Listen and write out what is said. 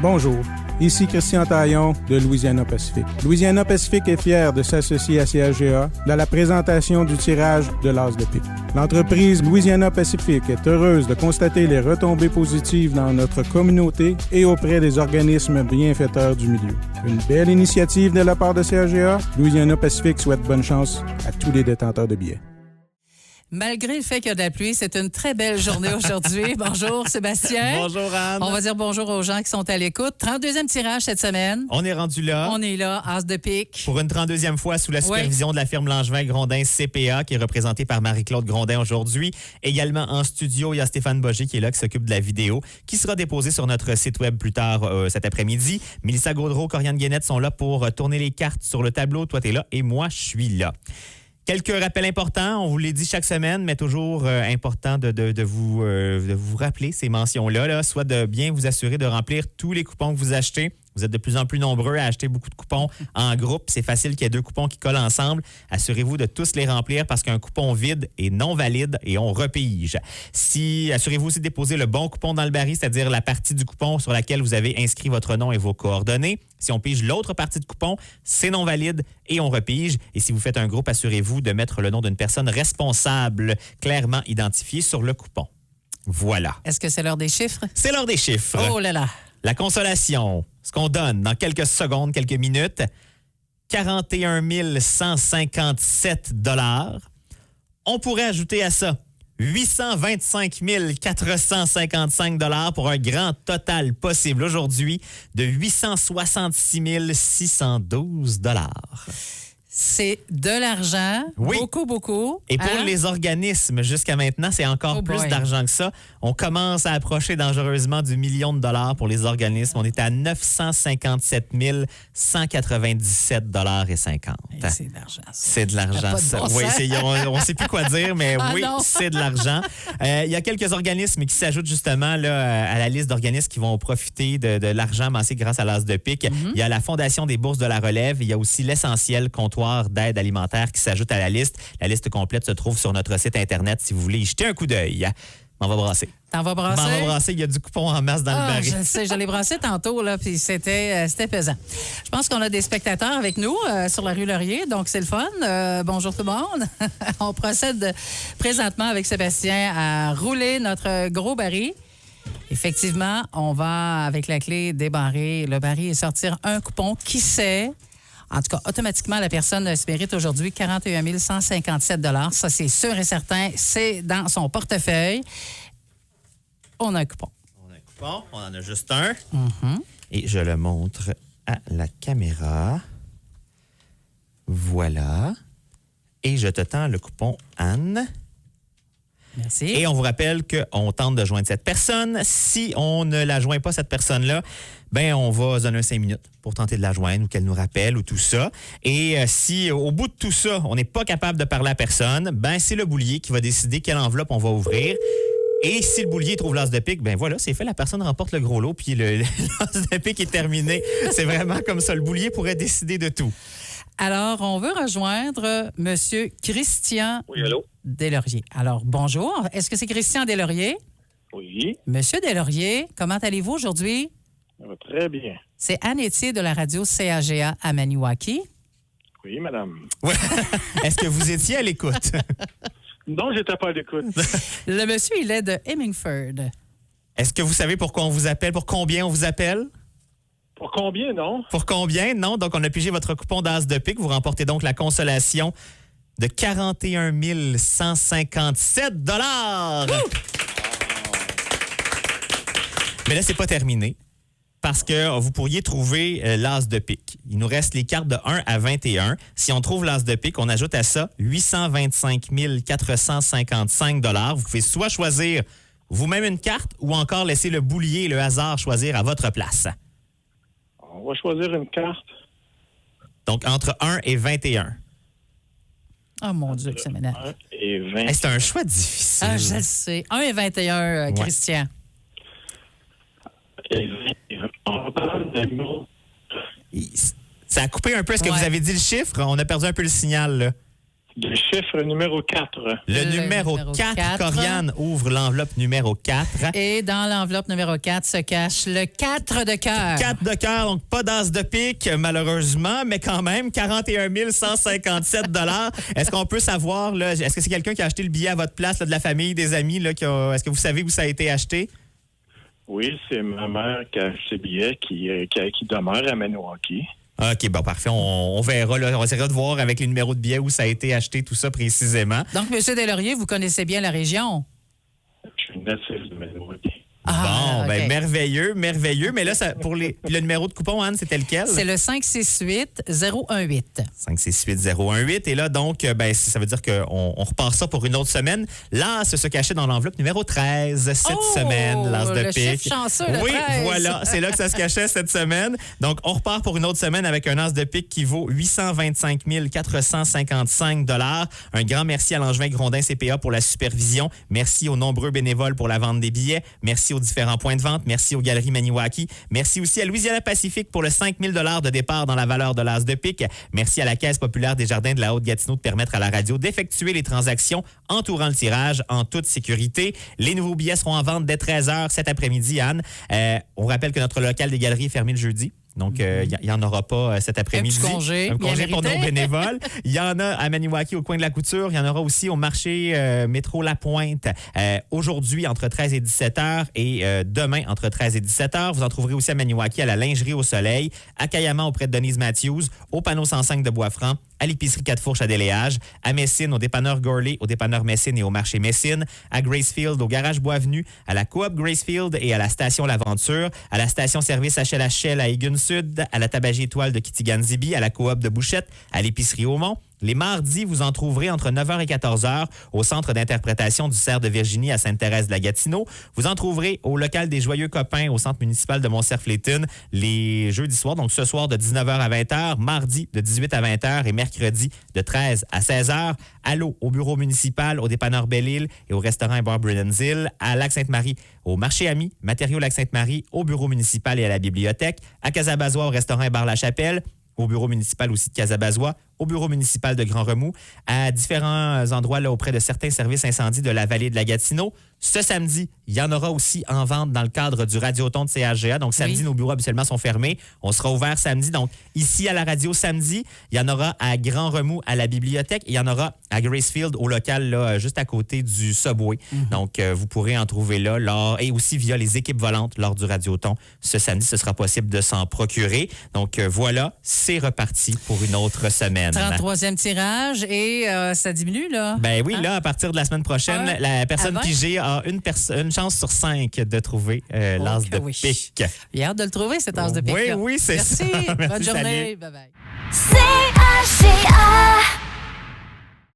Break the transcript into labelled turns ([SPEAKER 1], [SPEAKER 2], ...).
[SPEAKER 1] Bonjour, ici Christian Taillon de Louisiana Pacific. Louisiana Pacific est fier de s'associer à CAGA dans la présentation du tirage de l'As de pique. L'entreprise Louisiana Pacific est heureuse de constater les retombées positives dans notre communauté et auprès des organismes bienfaiteurs du milieu. Une belle initiative de la part de CAGA, Louisiana Pacific souhaite bonne chance à tous les détenteurs de billets.
[SPEAKER 2] Malgré le fait qu'il y a de la pluie, c'est une très belle journée aujourd'hui. Bonjour Sébastien.
[SPEAKER 3] Bonjour Anne.
[SPEAKER 2] On va dire bonjour aux gens qui sont à l'écoute. 32e tirage cette semaine.
[SPEAKER 3] On est rendu là.
[SPEAKER 2] On est là, As de pique.
[SPEAKER 3] Pour une 32e fois sous la supervision de la firme Langevin-Grondin CPA, qui est représentée par Marie-Claude Grondin aujourd'hui. Également en studio, il y a Stéphane Boger qui est là, qui s'occupe de la vidéo, qui sera déposée sur notre site web plus tard cet après-midi. Mélissa Gaudreau, Corianne Guénette sont là pour tourner les cartes sur le tableau. Toi, t'es là et moi, je suis là. Quelques rappels importants, on vous les dit chaque semaine, mais toujours important de vous rappeler ces mentions-là, là, soit de bien vous assurer de remplir tous les coupons que vous achetez. Vous êtes de plus en plus nombreux à acheter beaucoup de coupons en groupe. C'est facile qu'il y ait 2 coupons qui collent ensemble. Assurez-vous de tous les remplir parce qu'un coupon vide est non valide et on repige. Assurez-vous aussi de déposer le bon coupon dans le baril, c'est-à-dire la partie du coupon sur laquelle vous avez inscrit votre nom et vos coordonnées. Si on pige l'autre partie du coupon, c'est non valide et on repige. Et si vous faites un groupe, assurez-vous de mettre le nom d'une personne responsable clairement identifiée sur le coupon. Voilà.
[SPEAKER 2] Est-ce que c'est l'heure des chiffres?
[SPEAKER 3] C'est l'heure des chiffres.
[SPEAKER 2] Oh là là!
[SPEAKER 3] La consolation, ce qu'on donne dans quelques secondes, quelques minutes, 41 157 $. On pourrait ajouter à ça 825 455 $ pour un grand total possible aujourd'hui de 866 612 $.
[SPEAKER 2] C'est de l'argent,
[SPEAKER 3] oui.
[SPEAKER 2] beaucoup.
[SPEAKER 3] Et pour les organismes, jusqu'à maintenant, c'est encore plus d'argent que ça. On commence à approcher dangereusement du $1 million pour les organismes. On est à 957 197 $ et 50.
[SPEAKER 2] C'est de l'argent.
[SPEAKER 3] C'est de l'argent, ça. Oui, on ne sait plus quoi dire, mais oui, c'est de l'argent. Il y a quelques organismes qui s'ajoutent justement là, à la liste d'organismes qui vont profiter de l'argent amassé grâce à l'As de pique. Il y a la Fondation des bourses de la relève. Il y a aussi l'Essentiel comptoir d'aide alimentaire qui s'ajoute à la liste. La liste complète se trouve sur notre site Internet si vous voulez y jeter un coup d'œil. On va brasser.
[SPEAKER 2] T'en vas brasser?
[SPEAKER 3] On va brasser. Il y a du coupon en masse dans le baril.
[SPEAKER 2] Je sais, je l'ai brassé tantôt, là, puis c'était pesant. Je pense qu'on a des spectateurs avec nous sur la rue Laurier, donc c'est le fun. Bonjour tout le monde. On procède présentement avec Sébastien à rouler notre gros baril. Effectivement, on va, avec la clé, débarrer le baril et sortir un coupon. Qui sait? En tout cas, automatiquement, la personne se mérite aujourd'hui 41 157 $. Ça, c'est sûr et certain. C'est dans son portefeuille. On a un coupon.
[SPEAKER 3] On en a juste un. Et je le montre à la caméra. Voilà. Et je te tends le coupon, Anne.
[SPEAKER 2] Merci.
[SPEAKER 3] Et on vous rappelle qu'on tente de joindre cette personne. Si on ne la joint pas, cette personne-là, ben on va se donner 5 minutes pour tenter de la joindre ou qu'elle nous rappelle ou tout ça. Et si au bout de tout ça, on n'est pas capable de parler à personne, ben c'est le boulier qui va décider quelle enveloppe on va ouvrir. Et si le boulier trouve l'As de pique, ben voilà, c'est fait, la personne remporte le gros lot puis l'As de pique est terminé. C'est vraiment comme ça, le boulier pourrait décider de tout.
[SPEAKER 2] Alors, on veut rejoindre M. Christian Deslauriers. Alors, bonjour. Est-ce que c'est Christian Deslauriers?
[SPEAKER 4] Oui.
[SPEAKER 2] Monsieur Deslauriers, comment allez-vous aujourd'hui?
[SPEAKER 4] Très bien.
[SPEAKER 2] C'est Anne Etier de la radio CAGA à Maniwaki.
[SPEAKER 4] Oui, madame.
[SPEAKER 3] Ouais. Est-ce que vous étiez à l'écoute?
[SPEAKER 4] Non, j'étais pas à l'écoute.
[SPEAKER 2] Le monsieur, il est de Hemingford.
[SPEAKER 3] Est-ce que vous savez pourquoi on vous appelle? Pour combien on vous appelle?
[SPEAKER 4] Pour combien, non?
[SPEAKER 3] Pour combien? Non. Donc, on a pigé votre coupon d'As de pique. Vous remportez donc la consolation de 41 157 $. Mais là, c'est pas terminé. Parce que vous pourriez trouver l'As de pique. Il nous reste les cartes de 1 à 21. Si on trouve l'As de pique, on ajoute à ça 825 455 $. Vous pouvez soit choisir vous-même une carte ou encore laisser le boulier et le hasard choisir à votre place.
[SPEAKER 4] On va choisir une carte.
[SPEAKER 3] Donc, entre 1 et 21.
[SPEAKER 2] Oh mon Dieu, que ça m'énerve.
[SPEAKER 4] 1 et 20.
[SPEAKER 3] C'est un choix difficile.
[SPEAKER 2] Ah, je le sais. 1 et 21, Christian.
[SPEAKER 4] Et 20. On va parler de numéro.
[SPEAKER 3] Ça a coupé un peu. Est-ce que vous avez dit le chiffre? On a perdu un peu le signal, là.
[SPEAKER 4] Le chiffre numéro 4.
[SPEAKER 3] Le numéro 4, Corianne ouvre l'enveloppe numéro 4.
[SPEAKER 2] Et dans l'enveloppe numéro 4 se cache le 4 de cœur.
[SPEAKER 3] 4 de cœur, donc pas d'as de pique, malheureusement, mais quand même, 41 157 $. Est-ce qu'on peut savoir, là, est-ce que c'est quelqu'un qui a acheté le billet à votre place, là, de la famille, des amis? Là, est-ce que vous savez où ça a été acheté?
[SPEAKER 4] Oui, c'est ma mère qui a acheté le billet qui demeure à Maniwaki.
[SPEAKER 3] OK, bon, parfait. On verra, là, on essaiera de voir avec les numéros de billets où ça a été acheté, tout ça précisément.
[SPEAKER 2] Donc, M. Deslauriers, vous connaissez bien la région?
[SPEAKER 4] Je suis natif de Maniwaki.
[SPEAKER 3] Bon,
[SPEAKER 2] OK.
[SPEAKER 3] merveilleux. Mais là, le numéro de coupon, Anne, c'était lequel?
[SPEAKER 2] C'est le 568-018.
[SPEAKER 3] 568-018. Et là, donc, ça veut dire qu'on repart ça pour une autre semaine. L'as se cachait dans l'enveloppe numéro 13 cette semaine, l'as de
[SPEAKER 2] le
[SPEAKER 3] pique.
[SPEAKER 2] chiffre chanceux, le
[SPEAKER 3] Oui,
[SPEAKER 2] 13.
[SPEAKER 3] voilà, c'est là que ça se cachait cette semaine. Donc, on repart pour une autre semaine avec un as de pique qui vaut 825 455 $. Un grand merci à Langevin Grondin CPA pour la supervision. Merci aux nombreux bénévoles pour la vente des billets. Merci aux différents points de vente. Merci aux Galeries Maniwaki. Merci aussi à Louisiana Pacifique pour le 5 000 $ de départ dans la valeur de l'as de pique. Merci à la Caisse populaire des Jardins de la Haute-Gatineau de permettre à la radio d'effectuer les transactions entourant le tirage en toute sécurité. Les nouveaux billets seront en vente dès 13h cet après-midi, Anne. On rappelle que notre local des Galeries est fermé le jeudi. Donc, il n'y en aura pas cet après-midi.
[SPEAKER 2] Un congé
[SPEAKER 3] pour nos bénévoles. Il y en a à Maniwaki, au coin de la Couture. Il y en aura aussi au marché métro La Pointe aujourd'hui entre 13 et 17 h et demain entre 13 et 17 h. Vous en trouverez aussi à Maniwaki, à la Lingerie au Soleil, à Cayama auprès de Denise Matthews, au panneau 105 de Bois-Franc, à l'épicerie 4 Fourches à Déléage, à Messine, au dépanneur Gorley, au dépanneur Messine et au marché Messine, à Gracefield, au garage Boisvenu, à la coop Gracefield et à la station L'Aventure, à la station-service HLHL à Egan-Sud, à la tabagie Étoile de Kitigan-Zibi, à la coop de Bouchette, à l'épicerie Aumont. Les mardis, vous en trouverez entre 9h et 14h au Centre d'interprétation du Cerf de Virginie à Sainte-Thérèse-de-la-Gatineau. Vous en trouverez au local des Joyeux Copains au Centre municipal de Mont-Cerf-Létune les jeudis soirs, donc ce soir de 19h à 20h, mardi de 18 à 20h et mercredi de 13 à 16h. Allô au bureau municipal, au dépanneur Belle-Île et au restaurant et bar Brennan's-Hill, à Lac-Sainte-Marie, au marché Ami, Matériaux Lac-Sainte-Marie, au bureau municipal et à la bibliothèque, à Casabazois, au restaurant et bar La Chapelle, au bureau municipal aussi de Casabazois, au bureau municipal de Grand-Remous, à différents endroits là, auprès de certains services incendies de la vallée de la Gatineau. Ce samedi, il y en aura aussi en vente dans le cadre du Radioton de CHGA. Donc, samedi, nos bureaux habituellement sont fermés. On sera ouvert samedi. Donc, ici à la radio samedi, il y en aura à Grand-Remous, à la bibliothèque. Il y en aura à Gracefield, au local, là, juste à côté du Subway. Donc, vous pourrez en trouver là et aussi via les équipes volantes lors du Radioton. Ce samedi, ce sera possible de s'en procurer. Donc, voilà, c'est reparti pour une autre semaine.
[SPEAKER 2] 33e tirage et ça diminue, là.
[SPEAKER 3] Ben oui, là, à partir de la semaine prochaine, la personne pigée a une chance sur 5 de trouver l'as de pique.
[SPEAKER 2] J'ai hâte de le trouver, cet as de pique.
[SPEAKER 3] Oui, c'est ça.
[SPEAKER 2] Merci. Bonne
[SPEAKER 3] Merci,
[SPEAKER 2] journée.
[SPEAKER 3] salut.
[SPEAKER 2] Bye-bye.
[SPEAKER 5] C'est